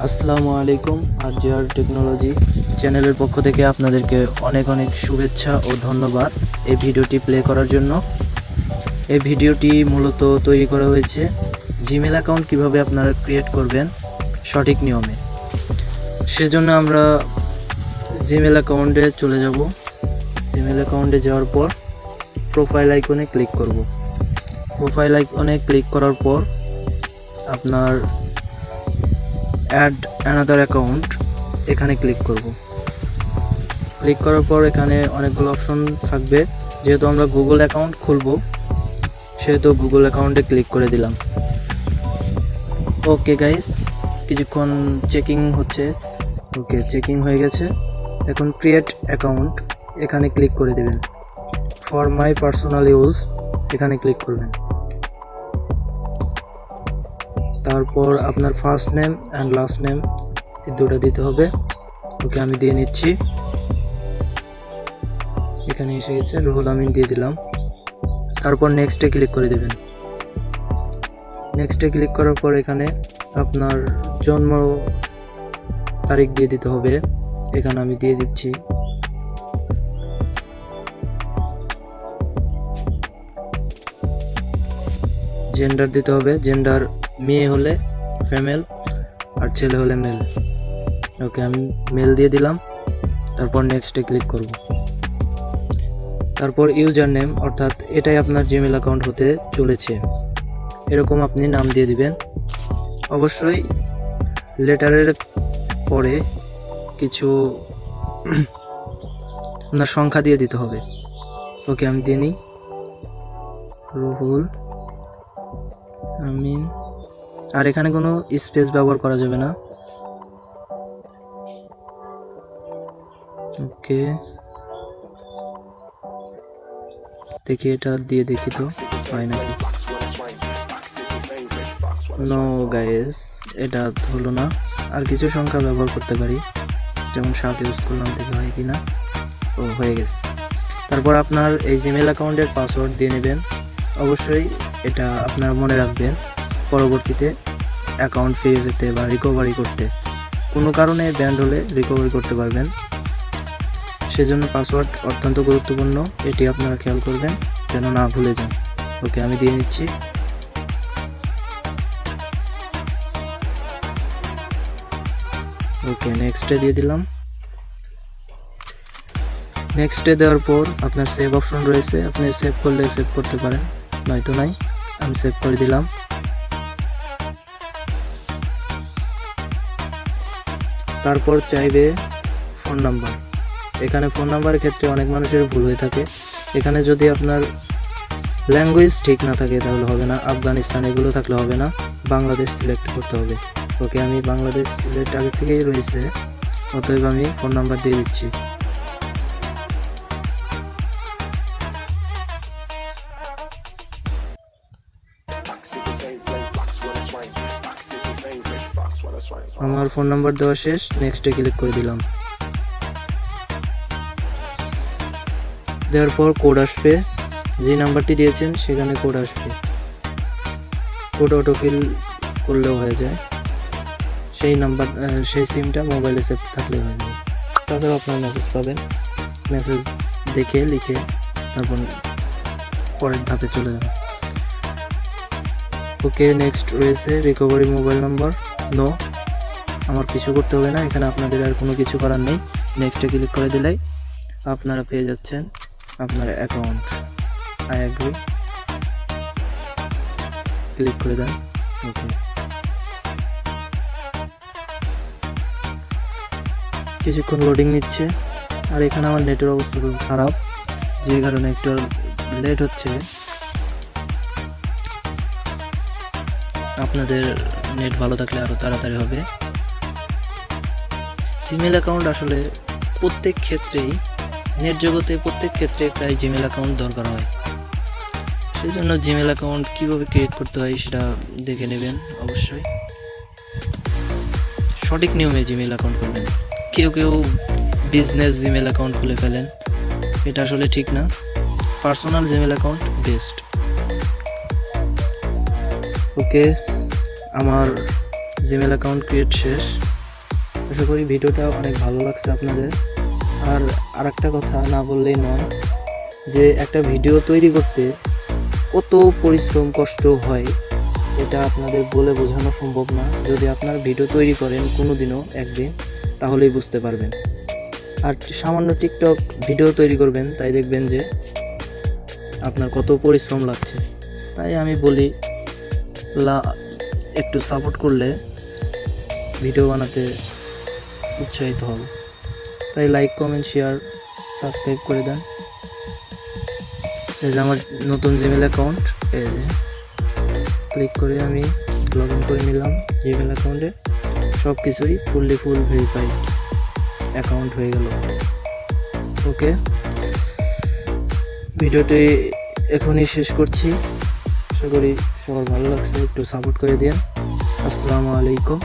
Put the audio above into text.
আসসালামু আলাইকুম। আরজিআর টেকনোলজি চ্যানেলের পক্ষ থেকে আপনাদেরকে অনেক অনেক শুভেচ্ছা ও ধন্যবাদ এই ভিডিওটি প্লে করার জন্য। এই ভিডিওটি মূলত তৈরি করা হয়েছে জিমেল অ্যাকাউন্ট কিভাবে আপনারা ক্রিয়েট করবেন সঠিক নিয়মে। সেজন্য আমরা জিমেল অ্যাকাউন্টে চলে যাব। জিমেল অ্যাকাউন্টে যাওয়ার পর প্রোফাইল আইকনে ক্লিক করব। প্রোফাইল আইকনে ক্লিক করার পর আপনার অ্যাড অ্যানাদার অ্যাকাউন্ট এখানে ক্লিক করব। ক্লিক করার পর এখানে অনেকগুলো অপশন থাকবে। যেহেতু আমরা গুগল অ্যাকাউন্ট খুলব সেহেতু গুগল অ্যাকাউন্টে ক্লিক করে দিলাম। ওকে গাইস, কিছুক্ষণ চেকিং হচ্ছে। ওকে, চেকিং হয়ে গেছে। এখন ক্রিয়েট অ্যাকাউন্ট এখানে ক্লিক করে দেবেন। ফর মাই পার্সোনাল ইউজ এখানে ক্লিক করবেন। তারপর আপনার first name and last name এই দুটো দিতে হবে। ওকে, আমি দিয়ে নিচ্ছি। এখানে এসে গেছে, রুহুল আমিন দিয়ে দিলাম। তারপর নেক্সটে ক্লিক করে দেবেন। নেক্সটে ক্লিক করার পর এখানে আপনার জন্ম তারিখ দিয়ে দিতে হবে। এখানে আমি দিয়ে দিচ্ছি। জেন্ডার দিতে হবে। জেন্ডার মেয়ে হলে ফিমেল আর ছেলে হলে মেল। ওকে, আমি মেল দিয়ে দিলাম। তারপর নেক্সটে ক্লিক করব। তারপর ইউজার নেম, অর্থাৎ এটাই আপনার জিমেল অ্যাকাউন্ট হতে চলেছে, এরকম আপনি নাম দিয়ে দিবেন। অবশ্যই লেটারের পরে কিছু আপনার সংখ্যা দিয়ে দিতে হবে। ওকে, আমি দিয়ে নিই। রুহুল আমিন। আর এখানে কোনো স্পেস ব্যবহার করা যাবে না। ওকে, দেখি এটা দিয়ে দেখি তো হয় নাকি। নো গাইস, এটা হলো না। আর কিছু সংখ্যা ব্যবহার করতে পারি, যেমন 7 ইউজ করলাম, দেখি হয় কি না। ও, হয়ে গেছে। তারপর আপনার এই জিমেল অ্যাকাউন্টের পাসওয়ার্ড দিয়ে নেবেন। অবশ্যই এটা আপনারা মনে রাখবেন, পরবর্তীতে অ্যাকাউন্ট ফিরে পেতে বা রিকভারি করতে, কোনো কারণে ব্যান্ড হলে রিকভারি করতে পারবেন। সেজন্য পাসওয়ার্ড অত্যন্ত গুরুত্বপূর্ণ, এটি আপনারা খেয়াল করবেন যেন না ভুলে যান। ওকে, আমি দিয়ে নিচ্ছি। ওকে, নেক্সটে দিয়ে দিলাম। নেক্সটে দেওয়ার পর আপনার সেভ অপশন রয়েছে, আপনি সেভ করলে সেভ করতে পারেন, নয়তো নাই। আমি সেভ করে দিলাম। তারপর চাইবে ফোন নাম্বার। এখানে ফোন নাম্বারের ক্ষেত্রে অনেক মানুষের ভুল হয়ে থাকে। এখানে যদি আপনার ল্যাঙ্গুয়েজ ঠিক না থাকে তাহলে হবে না, আফগানিস্তান এগুলো থাকলে হবে না, বাংলাদেশ সিলেক্ট করতে হবে। ওকে, আমি বাংলাদেশ সিলেক্ট আগে থেকেই রয়েছে, অতএব আমি ফোন নাম্বার দিয়ে দিচ্ছি। আমার ফোন নাম্বার দেওয়া শেষ। নেক্সটে ক্লিক করে দিলাম। দেওয়ার পর কোড আসবে, যে নাম্বারটি দিয়েছেন সেখানে কোড আসবে। কোড অটোফিল করলেও হয়ে যায়, সেই নাম্বার সেই সিমটা মোবাইলে সেভ থাকলে হয়ে যাবে। তাছাড়াও আপনার মেসেজ পাবেন, মেসেজ দেখে লিখে তারপর পরের ধাপে চলে যাবে। ওকে, নেক্সট রয়েছে রিকভারি মোবাইল নাম্বার। নো, আমার কিছু করতে হবে না, এখানে আপনাদের আর কোনো কিছু করার নেই। নেক্সটে ক্লিক করে দিলেই আপনারা পেয়ে যাচ্ছেন আপনার অ্যাকাউন্ট। আই অ্যাগ্রি, ক্লিক করে দেন। ওকে, কিছুক্ষণ লোডিং নিচ্ছে। আর এখানে আমার নেটের অবস্থা খুব খারাপ, যে কারণে একটু লেট হচ্ছে। আপনাদের নেট ভালো থাকলে আরও তাড়াতাড়ি হবে। জিমেল অ্যাকাউন্ট আসলে প্রত্যেক ক্ষেত্রেই, নেট জগতে প্রত্যেক ক্ষেত্রে প্রায় জিমেল অ্যাকাউন্ট দরকার হয়। সেই জন্য জিমেল অ্যাকাউন্ট কীভাবে ক্রিয়েট করতে হয় সেটা দেখে নেবেন। অবশ্যই সঠিক নিয়মে জিমেল অ্যাকাউন্ট করবেন। কেউ কেউ বিজনেস জিমেল অ্যাকাউন্ট খুলে ফেলেন, এটা আসলে ঠিক না। Personal Gmail account best. Okay, আমার জিমেল অ্যাকাউন্ট ক্রিয়েট শেষ। আশা করি ভিডিওটা অনেক ভালো লাগছে আপনাদের। আর আরেকটা কথা না বললেই নয়, যে একটা ভিডিও তৈরি করতে কত পরিশ্রম কষ্ট হয় এটা আপনাদের বলে বোঝানো সম্ভব না। যদি আপনার ভিডিও তৈরি করেন কোনো দিনও একদিন, তাহলেই বুঝতে পারবেন। আর সামান্য টিকটক ভিডিও তৈরি করবেন, তাই দেখবেন যে আপনার কত পরিশ্রম লাগছে। তাই আমি বলি একটু সাপোর্ট করলে ভিডিও বানাতে উৎসাহিত হব। তাই লাইক, কমেন্ট, শেয়ার, সাবস্ক্রাইব করে দেন। এই যে আমার নতুন জিমেল অ্যাকাউন্ট, এই যে ক্লিক করে আমি লগ ইন করে নিলাম জিমেল অ্যাকাউন্টে। সব কিছুই ফুল ভেরিফাইড অ্যাকাউন্ট হয়ে গেল। ওকে, ভিডিওটি এখনই শেষ করছি। আশা করি সবার ভালো লাগছে, একটু সাপোর্ট করে দিন। আসসালামু আলাইকুম।